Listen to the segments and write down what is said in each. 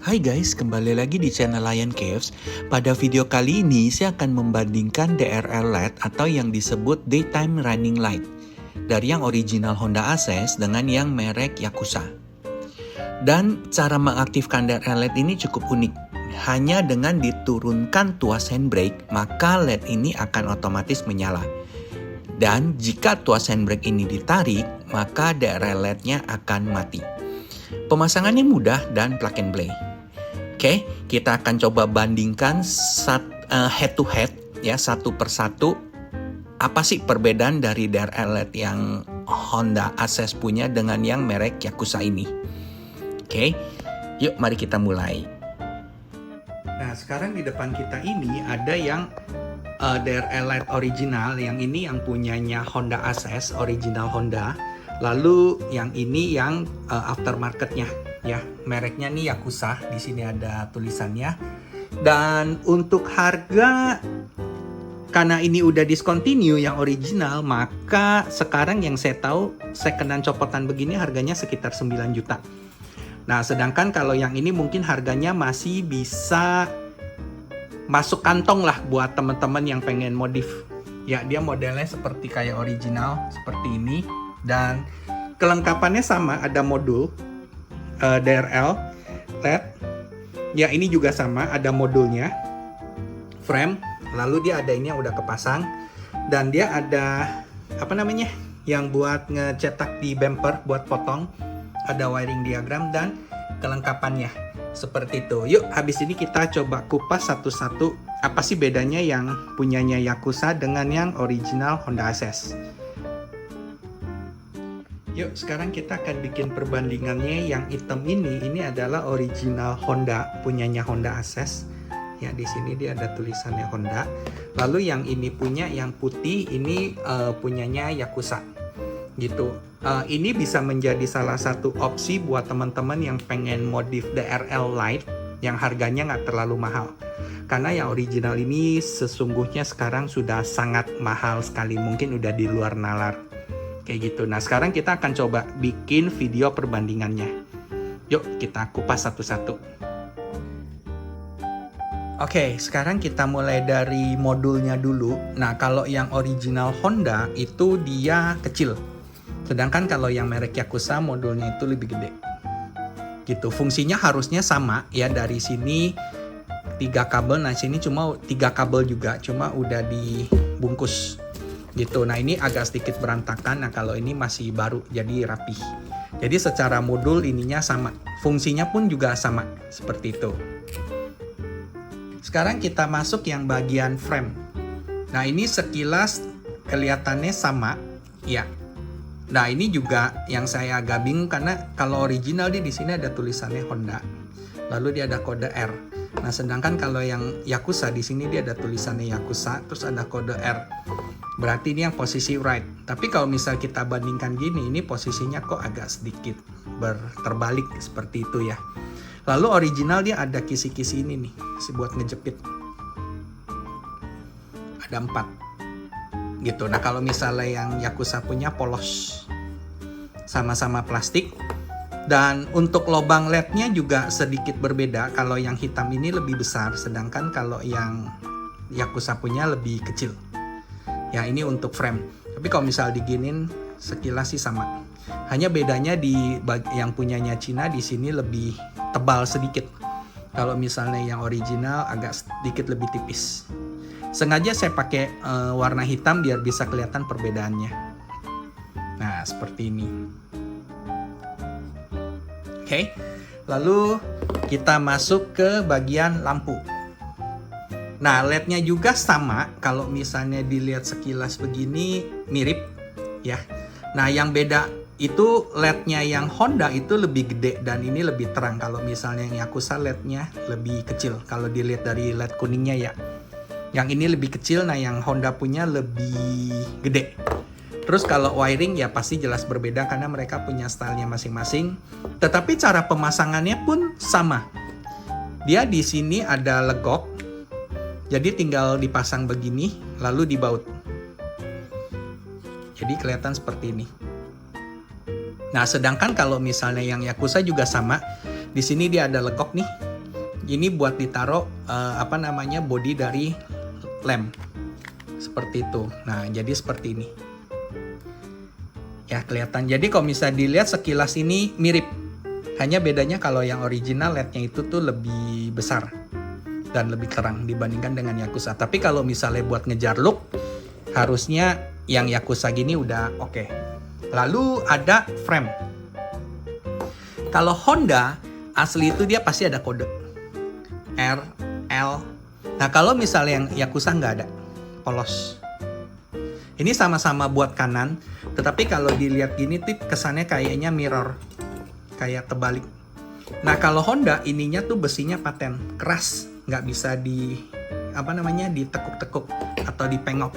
Hai guys, kembali lagi di channel Lion Caves. Pada video kali ini saya akan membandingkan DRL LED atau yang disebut Daytime Running Light dari yang original Honda Access dengan yang merek Yakuza. Dan cara mengaktifkan DRL LED ini cukup unik. Hanya dengan diturunkan tuas handbrake, maka LED ini akan otomatis menyala. Dan jika tuas handbrake ini ditarik, maka DRL LED-nya akan mati. Pemasangannya mudah dan plug and play. Oke, kita akan coba bandingkan head to head ya, satu persatu. Apa sih perbedaan dari DRL LED yang Honda Access punya dengan yang merek Yakuza ini? Oke, yuk mari kita mulai. Nah, sekarang di depan kita ini ada yang DRL LED original, yang ini yang punyanya Honda Access, original Honda. Lalu yang ini yang aftermarketnya, ya mereknya nih Yakuza. Di sini ada tulisannya. Dan untuk harga, karena ini udah discontinue yang original, maka sekarang yang saya tahu secondan copotan begini harganya sekitar 9 juta. Nah, sedangkan kalau yang ini mungkin harganya masih bisa masuk kantong lah buat teman-teman yang pengen modif. Ya, dia modelnya seperti kayak original, seperti ini. Dan kelengkapannya sama, ada modul DRL LED. Ya, ini juga sama, ada modulnya, frame. Lalu dia ada ini yang udah kepasang. Dan dia ada apa namanya, yang buat ngecetak di bumper buat potong. Ada wiring diagram dan kelengkapannya seperti itu. Yuk, habis ini kita coba kupas satu-satu. Apa sih bedanya yang punyanya Yakuza dengan yang original Honda Access? Yuk, sekarang kita akan bikin perbandingannya. Yang hitam ini adalah original Honda, punyanya Honda Access. Ya, di sini dia ada tulisannya Honda. Lalu yang ini punya, yang putih ini punyanya Yakuza. Gitu. Ini bisa menjadi salah satu opsi buat teman-teman yang pengen modif DRL Light yang harganya nggak terlalu mahal. Karena yang original ini sesungguhnya sekarang sudah sangat mahal sekali, mungkin udah di luar nalar. Kayak gitu. Nah, sekarang kita akan coba bikin video perbandingannya. Yuk, kita kupas satu-satu. Oke, sekarang kita mulai dari modulnya dulu. Nah, kalau yang original Honda itu dia kecil. Sedangkan kalau yang merek Yakuza modulnya itu lebih gede. Gitu. Fungsinya harusnya sama ya, dari sini 3 kabel. Nah, sini cuma 3 kabel juga, cuma udah dibungkus. Gitu. Nah, ini agak sedikit berantakan. Nah, kalau ini masih baru, jadi rapih. Jadi secara modul ininya sama. Fungsinya pun juga sama. Seperti itu. Sekarang kita masuk yang bagian frame. Nah, ini sekilas kelihatannya sama. Ya. Nah, ini juga yang saya agak bingung karena kalau original di sini ada tulisannya Honda. Lalu dia ada kode R. Nah, sedangkan kalau yang Yakuza di sini dia ada tulisannya Yakuza, terus ada kode R. Berarti ini yang posisi right. Tapi kalau misal kita bandingkan gini, ini posisinya kok agak sedikit terbalik seperti itu ya. Lalu original dia ada kisi-kisi ini nih, buat ngejepit. Ada 4. Gitu. Nah, kalau misalnya yang Yakuza punya polos. Sama-sama plastik. Dan untuk lubang LED-nya juga sedikit berbeda. Kalau yang hitam ini lebih besar, sedangkan kalau yang Yakuza punya lebih kecil. Ya, ini untuk frame. Tapi kalau misal diginin sekilas sih sama. Hanya bedanya di yang punyanya Cina di sini lebih tebal sedikit. Kalau misalnya yang original agak sedikit lebih tipis. Sengaja saya pakai warna hitam biar bisa kelihatan perbedaannya. Nah, seperti ini. Oke. Lalu kita masuk ke bagian lampu. Nah, LED-nya juga sama. Kalau misalnya dilihat sekilas begini, mirip ya. Nah, yang beda itu LED-nya yang Honda itu lebih gede dan ini lebih terang. Kalau misalnya yang Yakuza LED-nya lebih kecil. Kalau dilihat dari LED kuningnya ya. Yang ini lebih kecil, nah yang Honda punya lebih gede. Terus kalau wiring ya pasti jelas berbeda karena mereka punya stylenya masing-masing. Tetapi cara pemasangannya pun sama. Dia di sini ada legok. Jadi tinggal dipasang begini, lalu dibaut. Jadi kelihatan seperti ini. Nah, sedangkan kalau misalnya yang Yakuza juga sama, di sini dia ada legok nih. Ini buat ditaruh body dari lem. Seperti itu. Nah, jadi seperti ini. Ya, kelihatan. Jadi kalau bisa dilihat sekilas ini mirip. Hanya bedanya kalau yang original LED-nya itu tuh lebih besar dan lebih terang dibandingkan dengan Yakuza. Tapi kalau misalnya buat ngejar look, harusnya yang Yakuza gini udah oke. Lalu ada frame. Kalau Honda asli itu dia pasti ada kode R, L. Nah, kalau misalnya yang Yakuza nggak ada, polos. Ini sama-sama buat kanan, tetapi kalau dilihat gini tuh kesannya kayaknya mirror, kayak terbalik. Nah, kalau Honda ininya tuh besinya paten, keras, nggak bisa ditekuk-tekuk atau dipengok.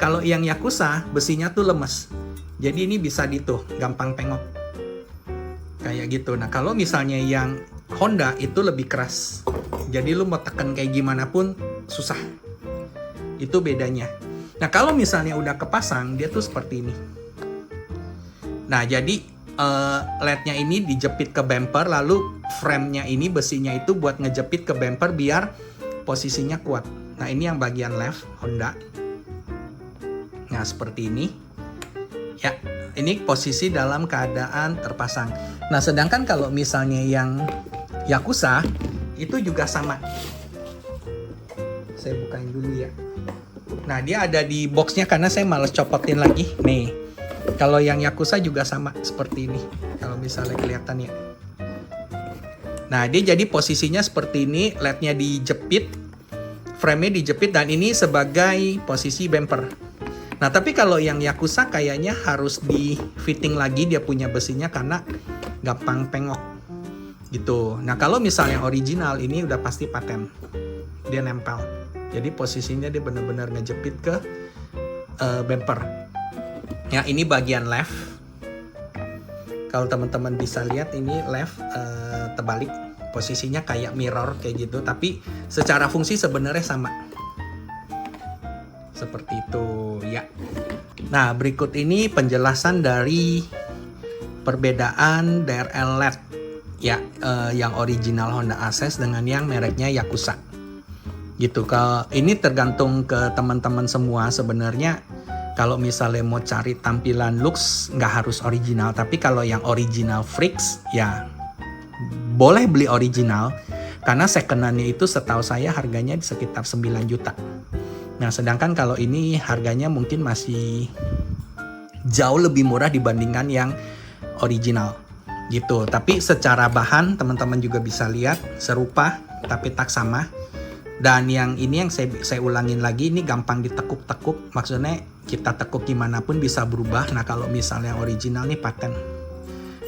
Kalau yang Yakuza besinya tuh lemes, jadi ini bisa gampang pengok, kayak gitu. Nah, kalau misalnya yang Honda itu lebih keras, jadi lu mau tekan kayak gimana pun susah. Itu bedanya. Nah, kalau misalnya udah kepasang, dia tuh seperti ini. Nah, jadi LED-nya ini dijepit ke bumper, lalu frame-nya ini, besinya itu buat ngejepit ke bumper biar posisinya kuat. Nah, ini yang bagian left Honda. Nah, seperti ini. Ya, ini posisi dalam keadaan terpasang. Nah, sedangkan kalau misalnya yang Yakuza, itu juga sama. Saya bukain dulu ya. Nah, dia ada di boxnya karena saya males copotin lagi. Nih, kalau yang Yakuza juga sama seperti ini. Kalau misalnya kelihatan ya. Nah, dia jadi posisinya seperti ini. LED-nya dijepit, frame-nya dijepit, dan ini sebagai posisi bumper. Nah, tapi kalau yang Yakuza kayaknya harus di fitting lagi dia punya besinya karena gampang pengok. Gitu. Nah, kalau misalnya original ini udah pasti paten. Dia nempel. Jadi posisinya dia benar-benar ngejepit ke bumper. Ya, ini bagian left. Kalau teman-teman bisa lihat ini left terbalik. Posisinya kayak mirror kayak gitu, tapi secara fungsi sebenarnya sama. Seperti itu ya. Nah, berikut ini penjelasan dari perbedaan DRL LED ya, yang original Honda Access dengan yang mereknya Yakuza. Gitu. Ini tergantung ke teman-teman semua sebenarnya. Kalau misalnya mau cari tampilan looks nggak harus original, tapi kalau yang original freaks ya boleh beli original karena second-nya itu setahu saya harganya di sekitar 9 juta. Nah, sedangkan kalau ini harganya mungkin masih jauh lebih murah dibandingkan yang original gitu. Tapi secara bahan teman-teman juga bisa lihat serupa tapi tak sama. Dan yang ini yang saya ulangin lagi, ini gampang ditekuk-tekuk. Maksudnya kita tekuk gimana pun bisa berubah. Nah, kalau misalnya yang original nih paten.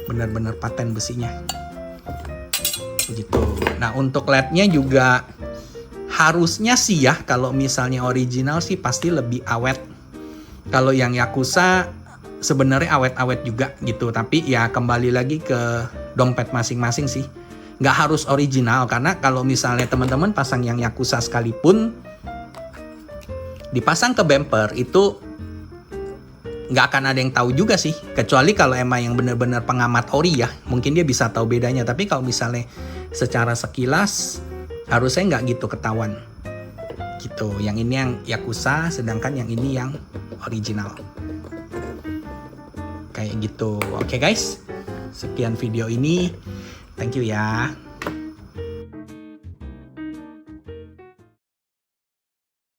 Benar-benar paten besinya. Gitu. Nah, untuk LED-nya juga harusnya sih ya, kalau misalnya original sih pasti lebih awet. Kalau yang Yakuza sebenarnya awet-awet juga gitu. Tapi ya kembali lagi ke dompet masing-masing sih. Nggak harus original, karena kalau misalnya teman-teman pasang yang Yakuza sekalipun dipasang ke bumper itu nggak akan ada yang tahu juga sih, kecuali kalau emang yang benar-benar pengamat ori ya, mungkin dia bisa tahu bedanya. Tapi kalau misalnya secara sekilas harusnya nggak gitu ketahuan gitu. Yang ini yang Yakuza, sedangkan yang ini yang original kayak gitu. Oke guys, sekian video ini. Thank you ya.